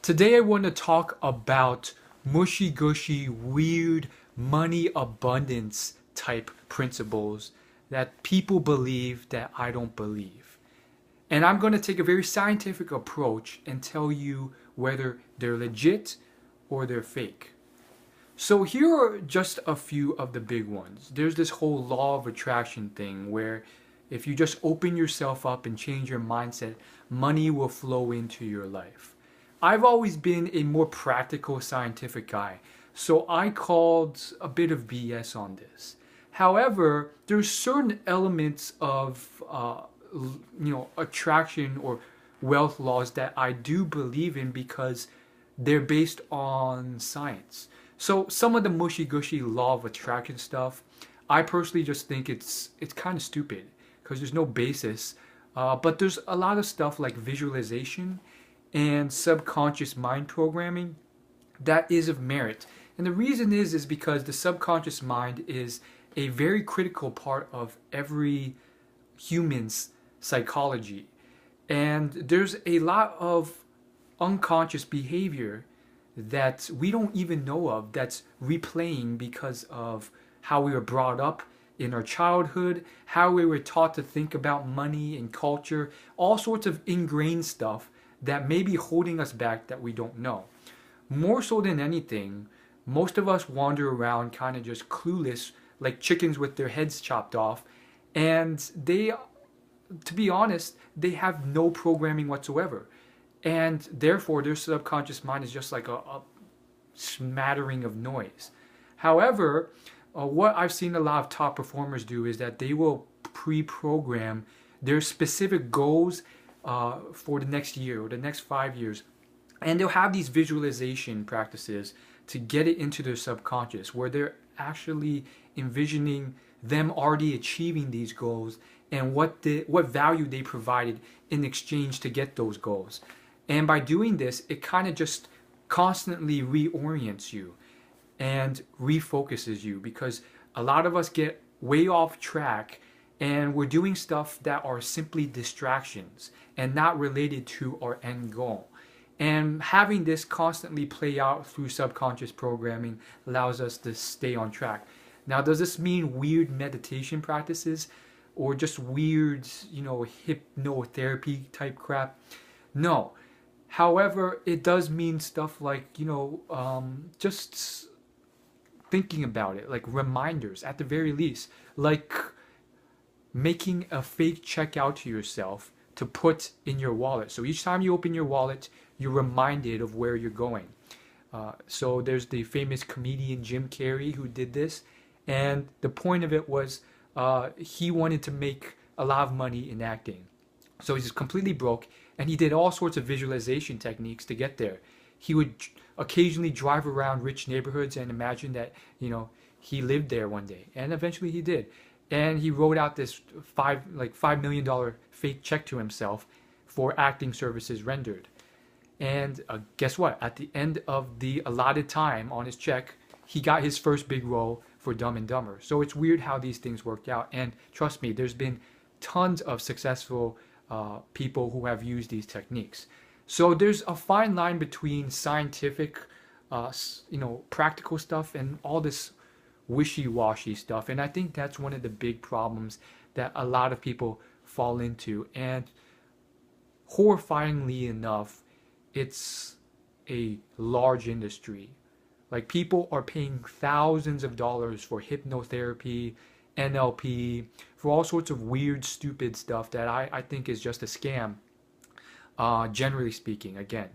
Today I want to talk about mushy gushy, weird money abundance type principles that people believe that I don't believe. And I'm going to take a very scientific approach and tell you whether they're legit or they're fake. So here are just a few of the big ones. There's this whole law of attraction thing where if you just open yourself up and change your mindset, money will flow into your life. I've always been a more practical scientific guy, so I called a bit of BS on this. However, there's certain elements of attraction or wealth laws that I do believe in because they're based on science. So some of the mushy gushy law of attraction stuff, I personally just think it's kind of stupid because there's no basis. But there's a lot of stuff like visualization and subconscious mind programming that is of merit. And the reason is because the subconscious mind is a very critical part of every human's psychology. And there's a lot of unconscious behavior that we don't even know of that's replaying because of how we were brought up in our childhood, how we were taught to think about money and culture, all sorts of ingrained stuff that may be holding us back that we don't know. More so than anything, most of us wander around kind of just clueless, like chickens with their heads chopped off, and they, to be honest, they have no programming whatsoever. And therefore, their subconscious mind is just like a smattering of noise. However, what I've seen a lot of top performers do is that they will pre-program their specific goals for the next year or the next 5 years. And they'll have these visualization practices to get it into their subconscious where they're actually envisioning them already achieving these goals and what value they provided in exchange to get those goals. And by doing this, it kind of just constantly reorients you and refocuses you because a lot of us get way off track and we're doing stuff that are simply distractions and not related to our end goal. And having this constantly play out through subconscious programming allows us to stay on track. Now, does this mean weird meditation practices or just weird, hypnotherapy type crap? No. However, it does mean stuff like, just thinking about it, like reminders at the very least, like making a fake check out to yourself to put in your wallet. So each time you open your wallet, you're reminded of where you're going. So there's the famous comedian Jim Carrey who did this. And the point of it was he wanted to make a lot of money in acting. So he's just completely broke, and he did all sorts of visualization techniques to get there. He would occasionally drive around rich neighborhoods and imagine that, he lived there one day. And eventually he did. And he wrote out this $5 million fake check to himself for acting services rendered. And guess what? At the end of the allotted time on his check, he got his first big role for Dumb and Dumber. So it's weird how these things worked out. And trust me, there's been tons of successful people who have used these techniques. So there's a fine line between scientific, practical stuff and all this wishy-washy stuff. And I think that's one of the big problems that a lot of people fall into. And horrifyingly enough, it's a large industry. Like people are paying thousands of dollars for hypnotherapy, NLP, for all sorts of weird, stupid stuff that I think is just a scam, generally speaking, again,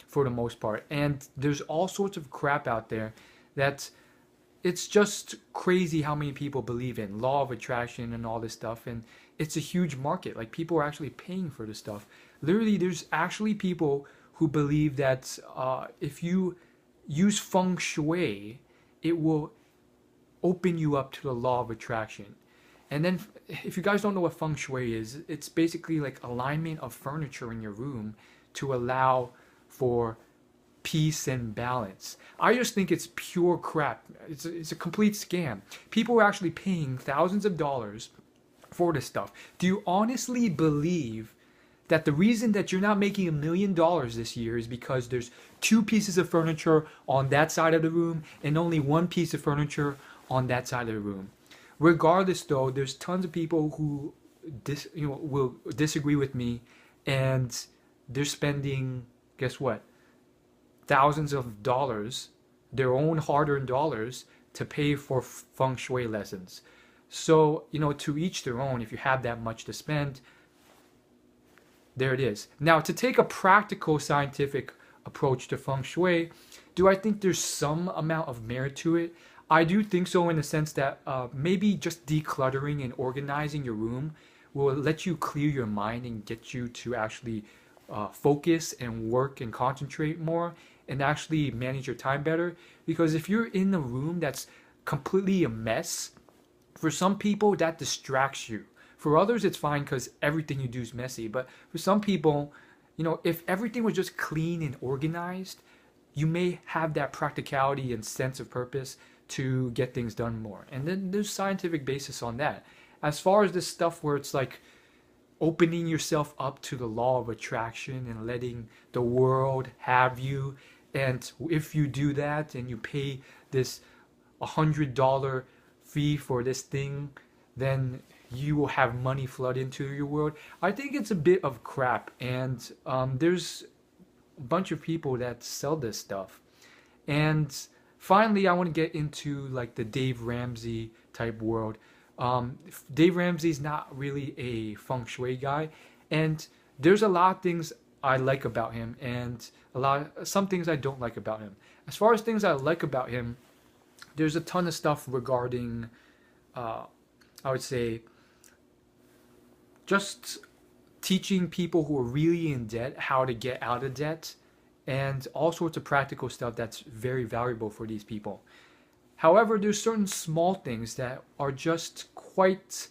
for the most part. And there's all sorts of crap out there that it's just crazy how many people believe in law of attraction and all this stuff. And it's a huge market. Like people are actually paying for this stuff. Literally, there's actually people who believe that if you use feng shui, it will open you up to the law of attraction. And then if you guys don't know what feng shui is, it's basically like alignment of furniture in your room to allow for peace and balance. I just think it's pure crap. It's a complete scam. People are actually paying thousands of dollars for this stuff. Do you honestly believe that the reason that you're not making $1 million this year is because there's two pieces of furniture on that side of the room and only one piece of furniture on that side of the room. Regardless, though, there's tons of people who will disagree with me, and they're spending, guess what, thousands of dollars, their own hard-earned dollars, to pay for feng shui lessons. So, to each their own. If you have that much to spend, there it is. Now, to take a practical scientific approach to feng shui, do I think there's some amount of merit to it? I do think so, in the sense that maybe just decluttering and organizing your room will let you clear your mind and get you to actually focus and work and concentrate more and actually manage your time better. Because if you're in a room that's completely a mess, for some people that distracts you. For others, it's fine because everything you do is messy. But for some people, if everything was just clean and organized, you may have that practicality and sense of purpose to get things done more. And then there's scientific basis on that. As far as this stuff where it's like opening yourself up to the law of attraction and letting the world have you, and if you do that and you pay this $100 fee for this thing, then you will have money flood into your world. I think it's a bit of crap, and there's a bunch of people that sell this stuff. And finally, I want to get into like the Dave Ramsey type world. Dave Ramsey's not really a feng shui guy, and there's a lot of things I like about him and some things I don't like about him. As far as things I like about him, there's a ton of stuff regarding I would say just teaching people who are really in debt how to get out of debt, and all sorts of practical stuff that's very valuable for these people. However, there's certain small things that are just quite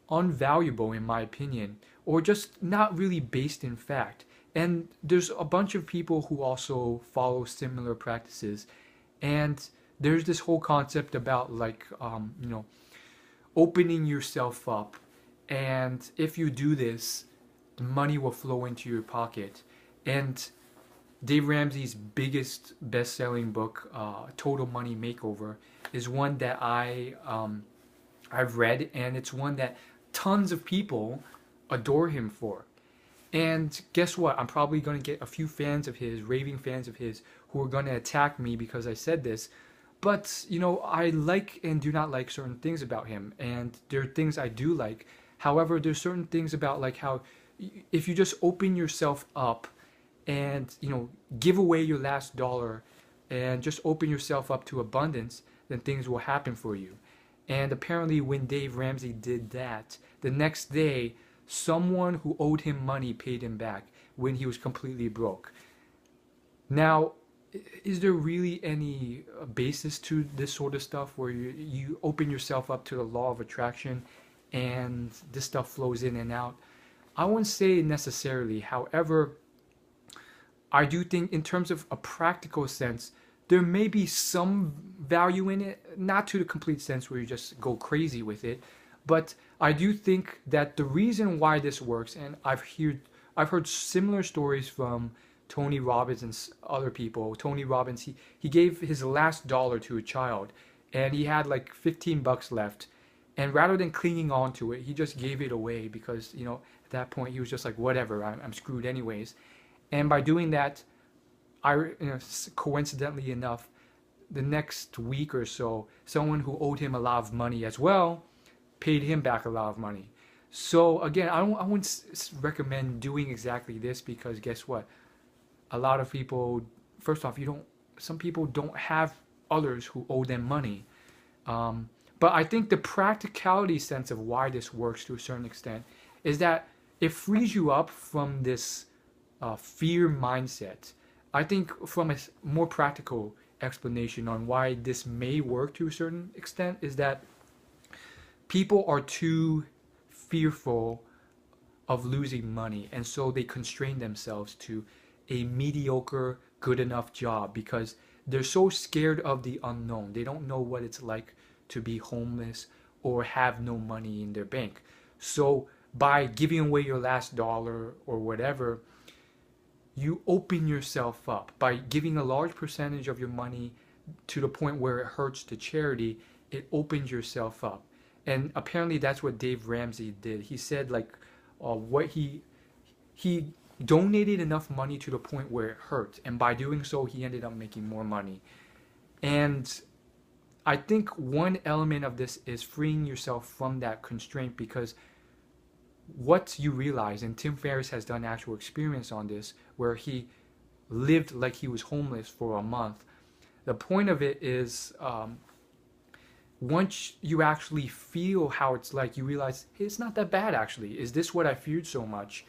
unvaluable in my opinion, or just not really based in fact. And there's a bunch of people who also follow similar practices, and there's this whole concept about like opening yourself up, and if you do this, the money will flow into your pocket. And Dave Ramsey's biggest best-selling book, Total Money Makeover, is one that I've read, and it's one that tons of people adore him for. And guess what? I'm probably going to get a few fans of his, raving fans of his, who are going to attack me because I said this. But, I like and do not like certain things about him, and there are things I do like. However, there's certain things about like how if you just open yourself up and, give away your last dollar and just open yourself up to abundance, then things will happen for you. And apparently when Dave Ramsey did that, the next day, someone who owed him money paid him back when he was completely broke. Now, is there really any basis to this sort of stuff where you open yourself up to the law of attraction and this stuff flows in and out? I wouldn't say necessarily. However, I do think in terms of a practical sense, there may be some value in it, not to the complete sense where you just go crazy with it, but I do think that the reason why this works, and I've heard similar stories from Tony Robbins and other people. Tony Robbins, he gave his last dollar to a child, and he had like $15 left, and rather than clinging on to it, he just gave it away because, at that point he was just like, whatever, I'm screwed anyways. And by doing that, coincidentally enough, the next week or so, someone who owed him a lot of money as well paid him back a lot of money. So again, I wouldn't recommend doing exactly this, because guess what? A lot of people, first off, some people don't have others who owe them money. But I think the practicality sense of why this works to a certain extent is that it frees you up from this fear mindset. I think from a more practical explanation on why this may work to a certain extent is that people are too fearful of losing money, and so they constrain themselves to a mediocre, good enough job because they're so scared of the unknown. They don't know what it's like to be homeless or have no money in their bank. So by giving away your last dollar or whatever, you open yourself up by giving a large percentage of your money to the point where it hurts to charity. It opens yourself up, and apparently that's what Dave Ramsey did. He said like what he donated enough money to the point where it hurt, and by doing so he ended up making more money. And I think one element of this is freeing yourself from that constraint, because what you realize, and Tim Ferriss has done actual experience on this, where he lived like he was homeless for a month. The point of it is, once you actually feel how it's like, you realize, hey, it's not that bad actually. Is this what I feared so much?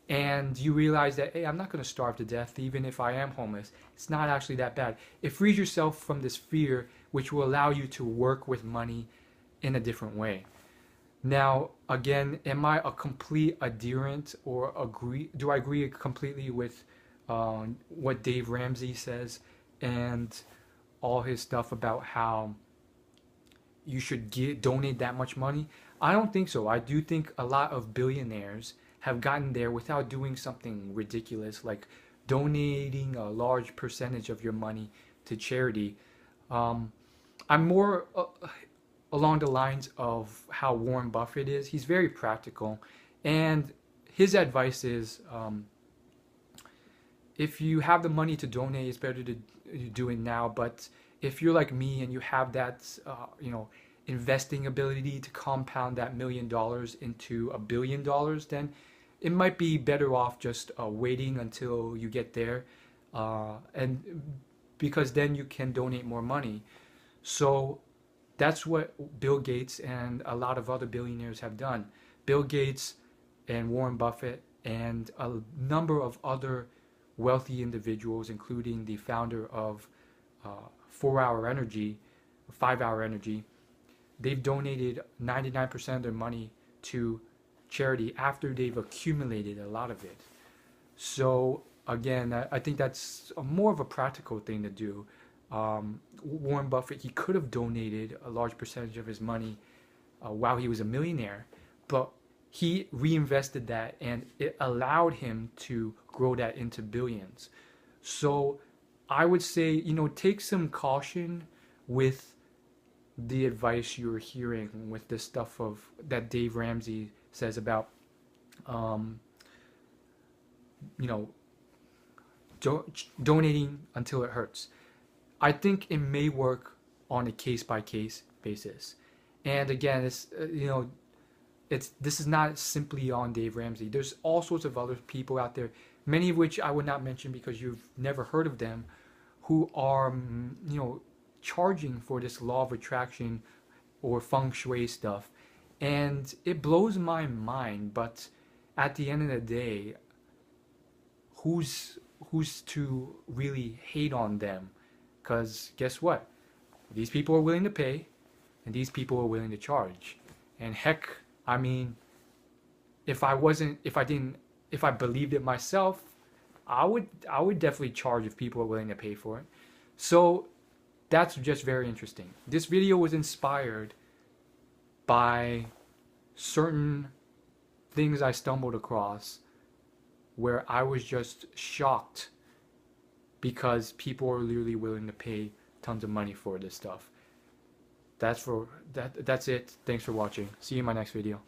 And you realize that, hey, I'm not going to starve to death even if I am homeless. It's not actually that bad. It frees yourself from this fear, which will allow you to work with money in a different way. Now, again, am I a complete adherent, or do I agree completely with what Dave Ramsey says and all his stuff about how you should donate that much money? I don't think so. I do think a lot of billionaires have gotten there without doing something ridiculous like donating a large percentage of your money to charity. I'm more along the lines of how Warren Buffett is. He's very practical, and his advice is, if you have the money to donate, it's better to do it now. But if you're like me and you have that, investing ability to compound that $1 million into $1 billion, then it might be better off just waiting until you get there, and because then you can donate more money. So that's what Bill Gates and a lot of other billionaires have done. Bill Gates and Warren Buffett and a number of other wealthy individuals, including the founder of 4-Hour Energy, 5-Hour Energy, they've donated 99% of their money to charity after they've accumulated a lot of it. So again, I think that's more of a practical thing to do. Warren Buffett, he could have donated a large percentage of his money while he was a millionaire, but he reinvested that, and it allowed him to grow that into billions. So I would say, take some caution with the advice you're hearing with this stuff of that Dave Ramsey says about, donating until it hurts. I think it may work on a case-by-case basis. And again, this is not simply on Dave Ramsey. There's all sorts of other people out there, many of which I would not mention because you've never heard of them, who are, charging for this law of attraction or feng shui stuff. And it blows my mind, but at the end of the day, who's to really hate on them? Because guess what? These people are willing to pay, and these people are willing to charge. And heck, I mean, if I believed it myself, I would definitely charge if people are willing to pay for it. So that's just very interesting. This video was inspired by certain things I stumbled across where I was just shocked because people are literally willing to pay tons of money for this stuff. That's it. Thanks for watching. See you in my next video.